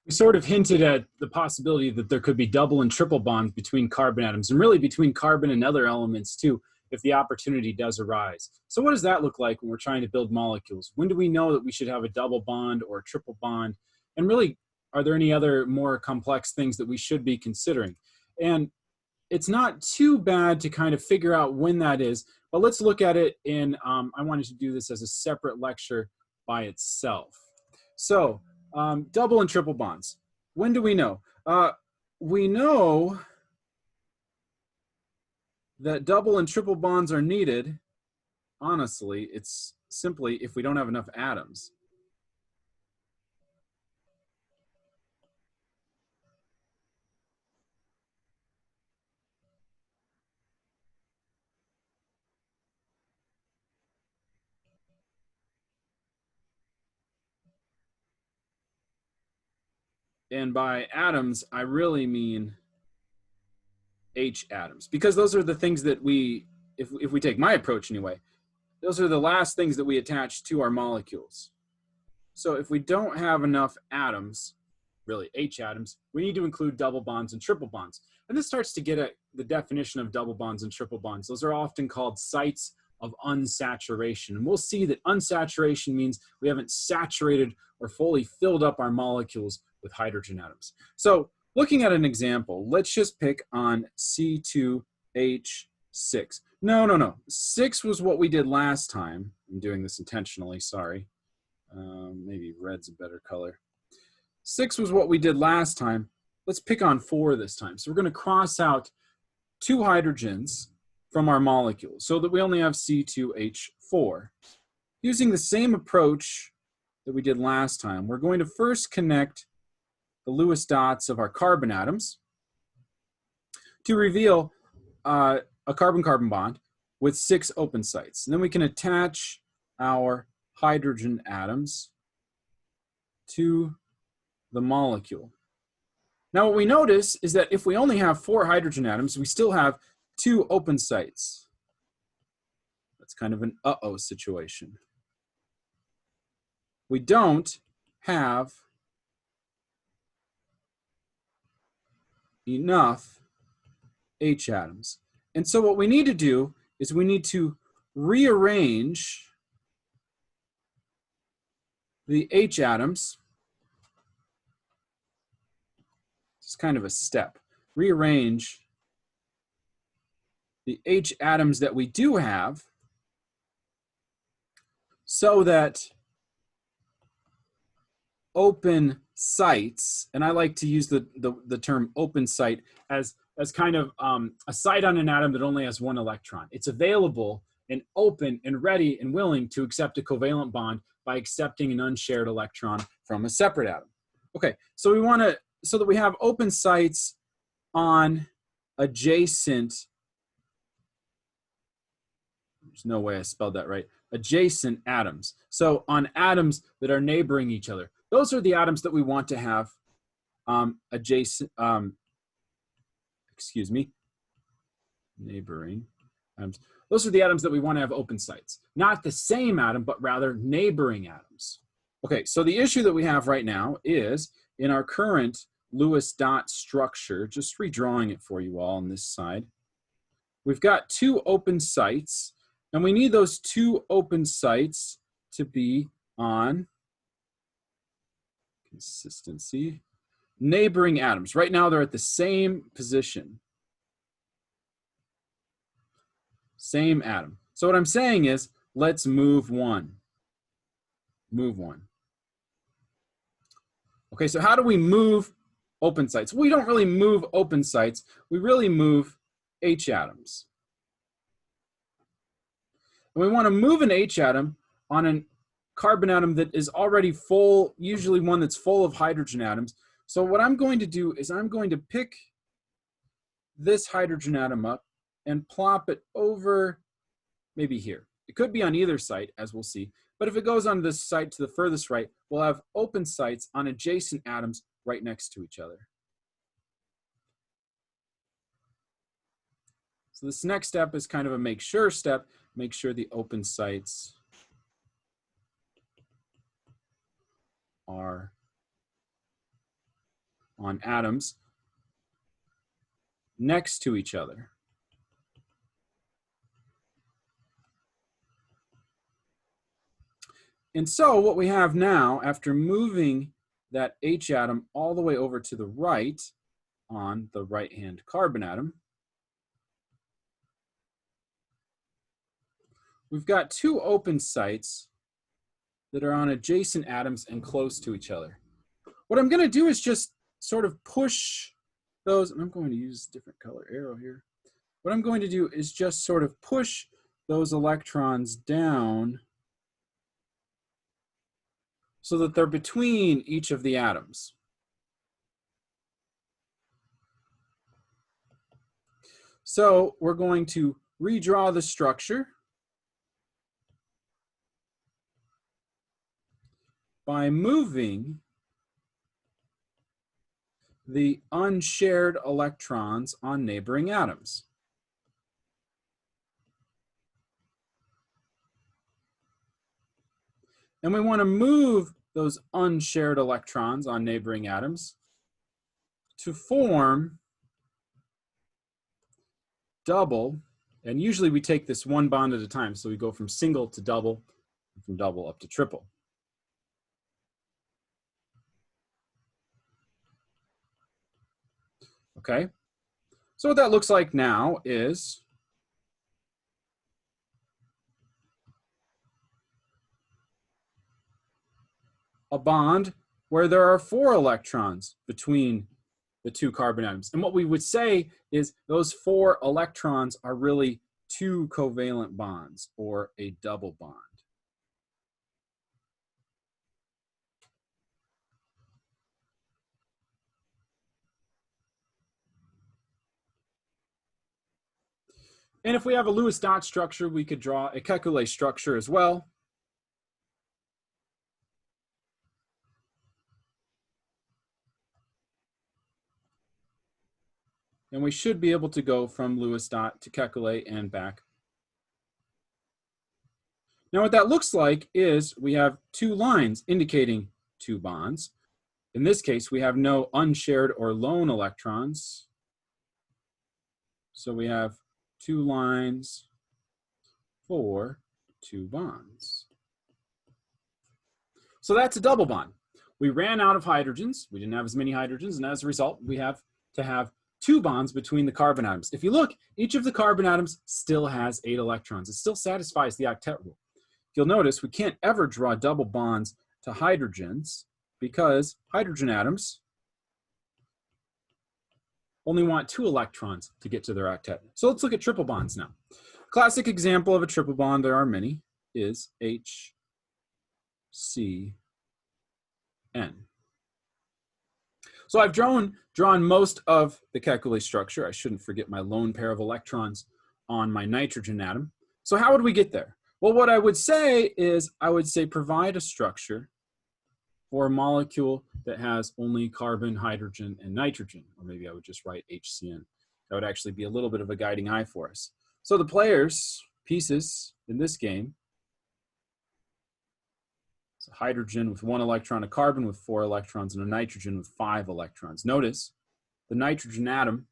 We sort of hinted at the possibility that there could be double and triple bonds between carbon atoms, and really between carbon and other elements too, if the opportunity does arise. So what does that look like when we're trying to build molecules? When do we know that we should have a double bond or a triple bond? And really, are there any other more complex things that we should be considering? And it's not too bad to kind of figure out when that is, but let's look at it in, I wanted to do this as a separate lecture by itself. So, double and triple bonds. When do we know? We know that double and triple bonds are needed. Honestly, it's simply if we don't have enough atoms. And by atoms, I really mean H atoms, because those are the things that we, if we take my approach anyway, those are the last things that we attach to our molecules. So if we don't have enough atoms, really H atoms, we need to include double bonds and triple bonds. And this starts to get at the definition of double bonds and triple bonds. Those are often called sites of unsaturation. And we'll see that unsaturation means we haven't saturated or fully filled up our molecules with hydrogen atoms. So looking at an example, let's just pick on C2H6. No. 6 was what we did last time. I'm doing this intentionally, sorry. Maybe red's a better color. 6 was what we did last time. Let's pick on 4 this time. So we're going to cross out 2 hydrogens from our molecule so that we only have C2H4. Using the same approach that we did last time, we're going to first connect the Lewis dots of our carbon atoms to reveal a carbon-carbon bond with 6 open sites. And then we can attach our hydrogen atoms to the molecule. Now what we notice is that if we only have 4 hydrogen atoms, we still have 2 open sites. That's kind of an uh-oh situation. We don't have enough H atoms. And so what we need to do is we need to rearrange the H atoms. It's kind of a step. Rearrange the H atoms that we do have so that open sites, and I like to use the term open site as kind of a site on an atom that only has 1 electron. It's available and open and ready and willing to accept a covalent bond by accepting an unshared electron from a separate atom. Okay, so we want to, so that we have open sites on adjacent, there's no way I spelled that right, adjacent atoms. So on atoms that are neighboring each other. Those are the atoms that we want to have adjacent, neighboring atoms. Those are the atoms that we want to have open sites. Not the same atom, but rather neighboring atoms. Okay, so the issue that we have right now is in our current Lewis dot structure, just redrawing it for you all on this side, we've got 2 open sites, and we need those 2 open sites to be on consistency, neighboring atoms. Right now they're at the same position. Same atom. So what I'm saying is, let's move 1. Move 1. Okay, so how do we move open sites? We don't really move open sites. We really move H atoms. And we want to move an H atom on a carbon atom that is already full, usually one that's full of hydrogen atoms. So what I'm going to do is I'm going to pick this hydrogen atom up and plop it over maybe here. It could be on either site, as we'll see. But if it goes on this site to the furthest right, we'll have open sites on adjacent atoms right next to each other. So this next step is kind of a make sure step. Make sure the open sites are on atoms next to each other. And so what we have now, after moving that H atom all the way over to the right on the right-hand carbon atom, we've got two open sites that are on adjacent atoms and close to each other. What I'm going to do is just sort of push those, and I'm going to use a different color arrow here. What I'm going to do is just sort of push those electrons down so that they're between each of the atoms. So we're going to redraw the structure by moving the unshared electrons on neighboring atoms. And we want to move those unshared electrons on neighboring atoms to form double, and usually we take this one bond at a time, so we go from single to double, and from double up to triple. Okay, so what that looks like now is a bond where there are 4 electrons between the 2 carbon atoms. And what we would say is those 4 electrons are really 2 covalent bonds, or a double bond. And if we have a Lewis dot structure, we could draw a Kekulé structure as well. And we should be able to go from Lewis dot to Kekulé and back. Now what that looks like is we have 2 lines indicating 2 bonds. In this case, we have no unshared or lone electrons. So we have 2 lines for 2 bonds. So that's a double bond. We ran out of hydrogens. We didn't have as many hydrogens, and as a result, we have to have 2 bonds between the carbon atoms. If you look, each of the carbon atoms still has 8 electrons. It still satisfies the octet rule. You'll notice we can't ever draw double bonds to hydrogens because hydrogen atoms only want 2 electrons to get to their octet. So let's look at triple bonds now. Classic example of a triple bond, there are many, is HCN. So I've drawn most of the Kekulé structure. I shouldn't forget my lone pair of electrons on my nitrogen atom. So how would we get there? Well, what I would say is I would say provide a structure for a molecule that has only carbon, hydrogen, and nitrogen. Or maybe I would just write HCN. That would actually be a little bit of a guiding eye for us. So the players' pieces in this game, it's a hydrogen with 1 electron, a carbon with 4 electrons, and a nitrogen with 5 electrons. Notice the nitrogen atom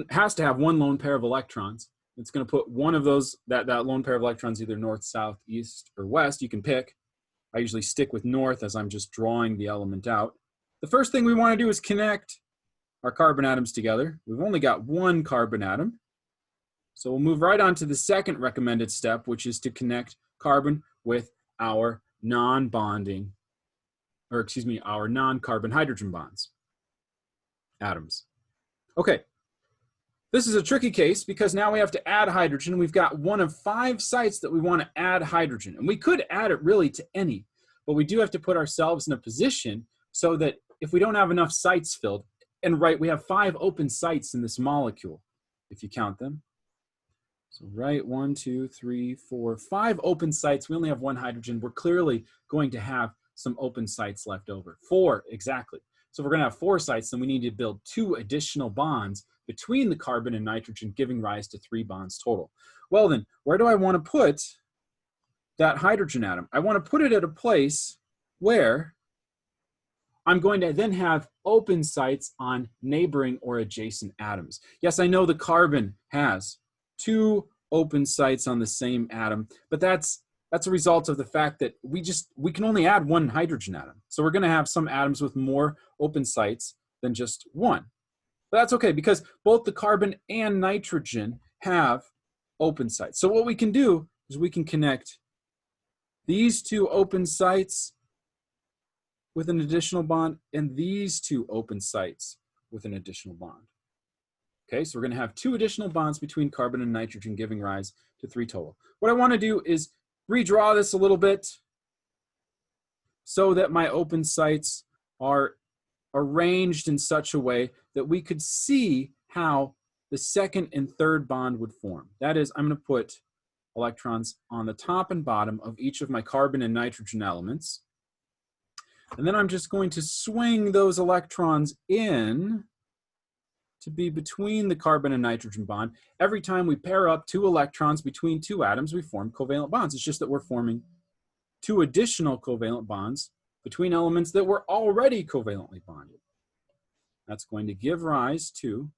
has to have 1 lone pair of electrons. It's going to put one of those, that lone pair of electrons either north, south, east, or west. You can pick. I usually stick with north as I'm just drawing the element out. The first thing we want to do is connect our carbon atoms together. We've only got 1 carbon atom. So we'll move right on to the second recommended step, which is to connect carbon with our non-bonding, or excuse me, our non-carbon hydrogen bonds, atoms. Okay. This is a tricky case because now we have to add hydrogen. We've got 1 of 5 sites that we want to add hydrogen. And we could add it really to any, but we do have to put ourselves in a position so that if we don't have enough sites filled, and right, we have 5 open sites in this molecule, if you count them. So right, 1, 2, 3, 4, 5 open sites. We only have 1 hydrogen. We're clearly going to have some open sites left over. 4, exactly. So if we're going to have 4 sites, then we need to build 2 additional bonds between the carbon and nitrogen, giving rise to 3 bonds total. Well then, where do I want to put that hydrogen atom? I want to put it at a place where I'm going to then have open sites on neighboring or adjacent atoms. Yes, I know the carbon has 2 open sites on the same atom, but that's a result of the fact that we can only add 1 hydrogen atom. So we're going to have some atoms with more open sites than just 1. But that's okay because both the carbon and nitrogen have open sites. So what we can do is we can connect these 2 open sites with an additional bond and these 2 open sites with an additional bond. Okay, so we're going to have 2 additional bonds between carbon and nitrogen, giving rise to 3 total. What I want to do is redraw this a little bit so that my open sites are arranged in such a way that we could see how the second and third bond would form. That is, I'm going to put electrons on the top and bottom of each of my carbon and nitrogen elements. And then I'm just going to swing those electrons in to be between the carbon and nitrogen bond. Every time we pair up 2 electrons between 2 atoms, we form covalent bonds. It's just that we're forming 2 additional covalent bonds between elements that were already covalently bonded. That's going to give rise to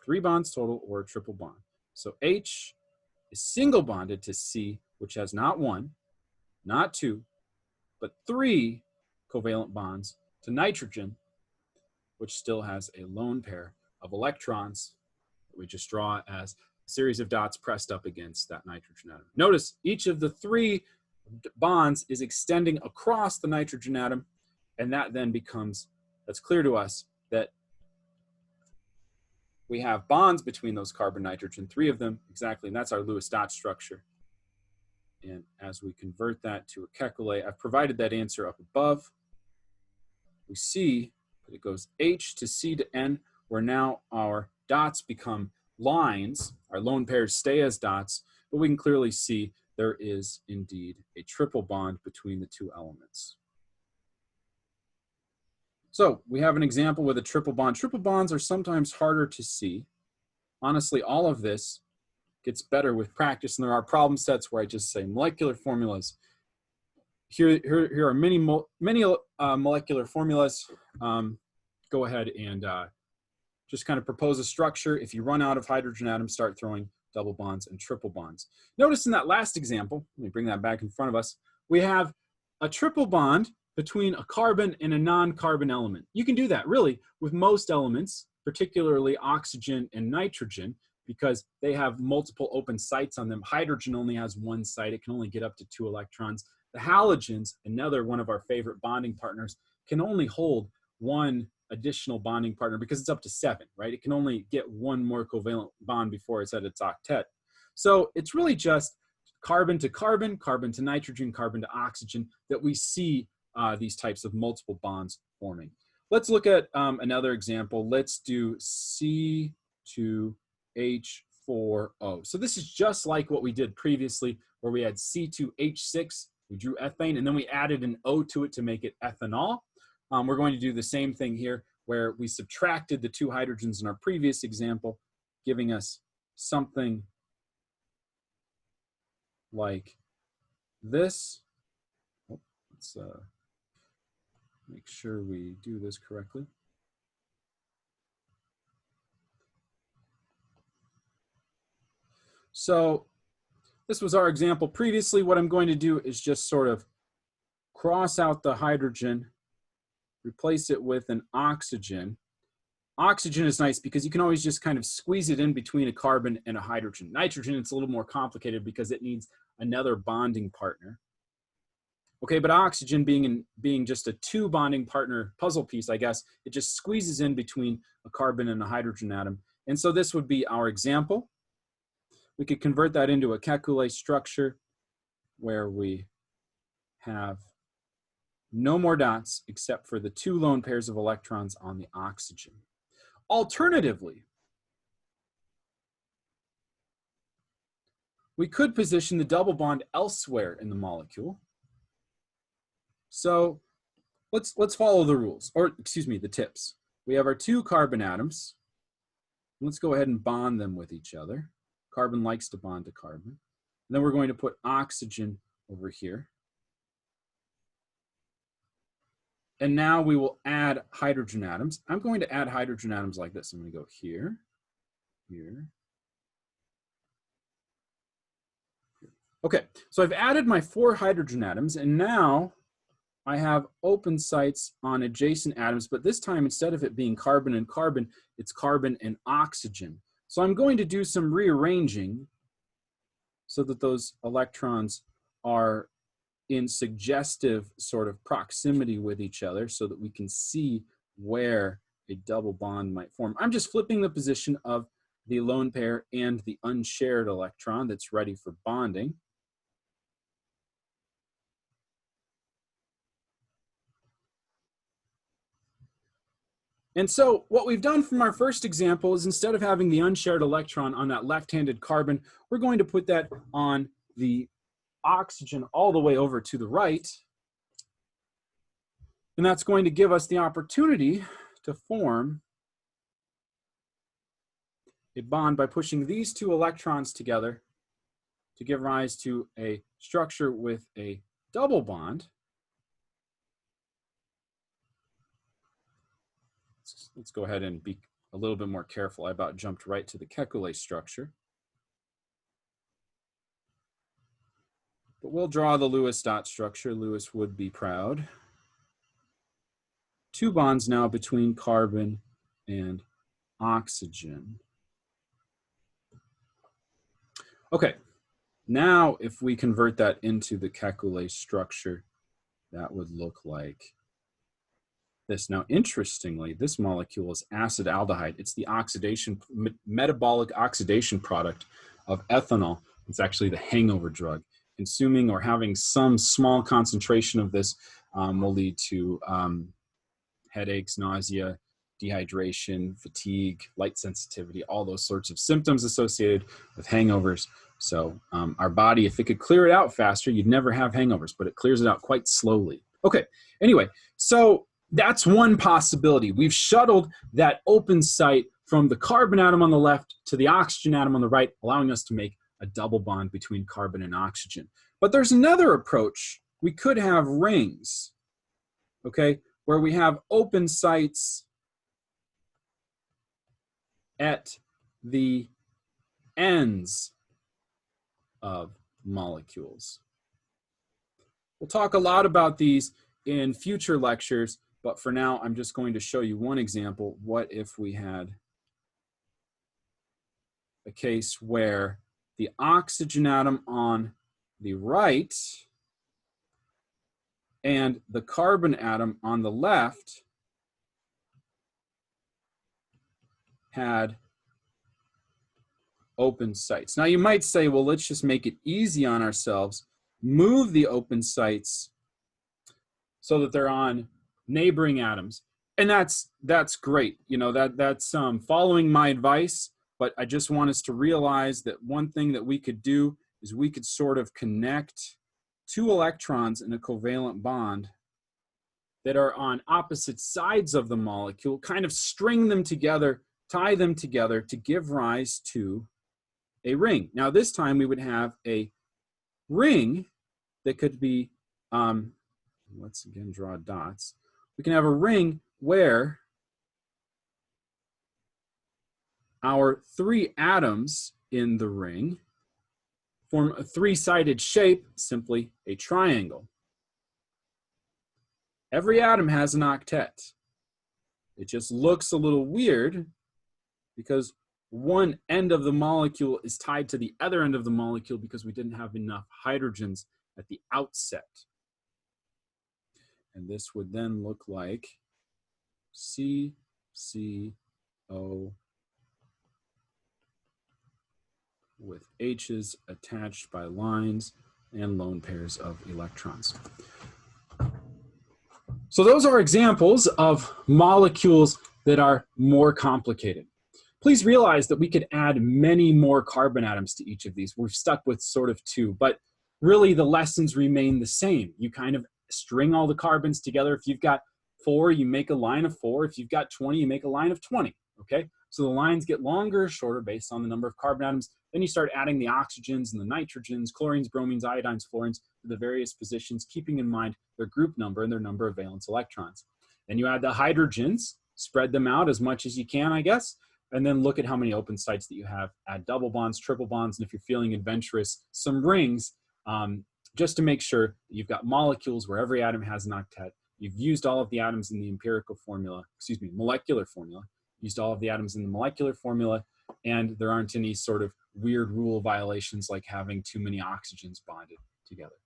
3 bonds total, or a triple bond. So H is single bonded to C, which has not 1, not 2, but 3 covalent bonds to nitrogen, which still has a lone pair of electrons that we just draw as a series of dots pressed up against that nitrogen atom. Notice each of the 3 bonds is extending across the nitrogen atom, and that then becomes, that's clear to us that we have bonds between those carbon nitrogen, 3 of them exactly, and that's our Lewis dot structure. And as we convert that to a Kekulé, I've provided that answer up above. We see that it goes H to C to N, where now our dots become lines. Our lone pairs stay as dots, but we can clearly see there is indeed a triple bond between the 2 elements. So we have an example with a triple bond. Triple bonds are sometimes harder to see. Honestly, all of this gets better with practice, and there are problem sets where I just say molecular formulas. Here are many molecular formulas. Go ahead and just kind of propose a structure. If you run out of hydrogen atoms, start throwing double bonds and triple bonds. Notice in that last example, let me bring that back in front of us, we have a triple bond between a carbon and a non-carbon element. You can do that really with most elements, particularly oxygen and nitrogen, because they have multiple open sites on them. Hydrogen only has 1 site. It can only get up to 2 electrons. The halogens, another one of our favorite bonding partners, can only hold 1 additional bonding partner because it's up to 7, right? It can only get 1 more covalent bond before it's at its octet. So it's really just carbon to carbon, carbon to nitrogen, carbon to oxygen that we see these types of multiple bonds forming. Let's look at another example. Let's do C to H4O. So this is just like what we did previously, where we had C2H6, we drew ethane, and then we added an O to it to make it ethanol. We're going to do the same thing here, where we subtracted the 2 hydrogens in our previous example, giving us something like this. Oh, let's make sure we do this correctly. So this was our example previously. What I'm going to do is just sort of cross out the hydrogen, replace it with an oxygen. Oxygen is nice because you can always just kind of squeeze it in between a carbon and a hydrogen. Nitrogen, it's a little more complicated because it needs another bonding partner. Okay, but oxygen being just a 2 bonding partner puzzle piece, I guess, it just squeezes in between a carbon and a hydrogen atom. And so this would be our example. We could convert that into a Kekulé structure where we have no more dots except for the 2 lone pairs of electrons on the oxygen. Alternatively, we could position the double bond elsewhere in the molecule. So let's follow the rules, or excuse me, the tips. We have our 2 carbon atoms. Let's go ahead and bond them with each other. Carbon likes to bond to carbon. And then we're going to put oxygen over here. And now we will add hydrogen atoms. I'm going to add hydrogen atoms like this. I'm going to go here, here. Okay, so I've added my 4 hydrogen atoms, and now I have open sites on adjacent atoms, but this time instead of it being carbon and carbon, it's carbon and oxygen. So I'm going to do some rearranging so that those electrons are in suggestive sort of proximity with each other so that we can see where a double bond might form. I'm just flipping the position of the lone pair and the unshared electron that's ready for bonding. And so what we've done from our first example is instead of having the unshared electron on that left-handed carbon, we're going to put that on the oxygen all the way over to the right. And that's going to give us the opportunity to form a bond by pushing these 2 electrons together to give rise to a structure with a double bond. Let's go ahead and be a little bit more careful. I about jumped right to the Kekulé structure. But we'll draw the Lewis dot structure. Lewis would be proud. 2 bonds now between carbon and oxygen. Okay, now if we convert that into the Kekulé structure, that would look like this. Now, interestingly, this molecule is acid aldehyde. It's the metabolic oxidation product of ethanol. It's actually the hangover drug. Consuming or having some small concentration of this will lead to headaches, nausea, dehydration, fatigue, light sensitivity, all those sorts of symptoms associated with hangovers. So our body, if it could clear it out faster, you'd never have hangovers, but it clears it out quite slowly. Okay, anyway, so that's one possibility. We've shuttled that open site from the carbon atom on the left to the oxygen atom on the right, allowing us to make a double bond between carbon and oxygen. But there's another approach. We could have rings, okay, where we have open sites at the ends of molecules. We'll talk a lot about these in future lectures, but for now, I'm just going to show you one example. What if we had a case where the oxygen atom on the right and the carbon atom on the left had open sites. Now you might say, well, let's just make it easy on ourselves, move the open sites so that they're on neighboring atoms. And that's great. You know, that's following my advice, but I just want us to realize that one thing that we could do is we could sort of connect 2 electrons in a covalent bond that are on opposite sides of the molecule, kind of string them together, tie them together to give rise to a ring. Now this time we would have a ring that could be, let's again draw dots. We can have a ring where our 3 atoms in the ring form a 3-sided shape, simply a triangle. Every atom has an octet. It just looks a little weird because one end of the molecule is tied to the other end of the molecule because we didn't have enough hydrogens at the outset. And this would then look like CCO with H's attached by lines and lone pairs of electrons. So those are examples of molecules that are more complicated. Please realize that we could add many more carbon atoms to each of these. We're stuck with sort of 2, but really the lessons remain the same. You kind of string all the carbons together. If you've got 4, you make a line of 4. If you've got 20, you make a line of 20, okay? So the lines get longer or shorter based on the number of carbon atoms. Then you start adding the oxygens and the nitrogens, chlorines, bromines, iodines, fluorines to the various positions, keeping in mind their group number and their number of valence electrons. Then you add the hydrogens, spread them out as much as you can, I guess, and then look at how many open sites that you have. Add double bonds, triple bonds, and if you're feeling adventurous, some rings, just to make sure that you've got molecules where every atom has an octet. You've used all of the atoms in the empirical formula, molecular formula, used all of the atoms in the molecular formula, and there aren't any sort of weird rule violations like having too many oxygens bonded together.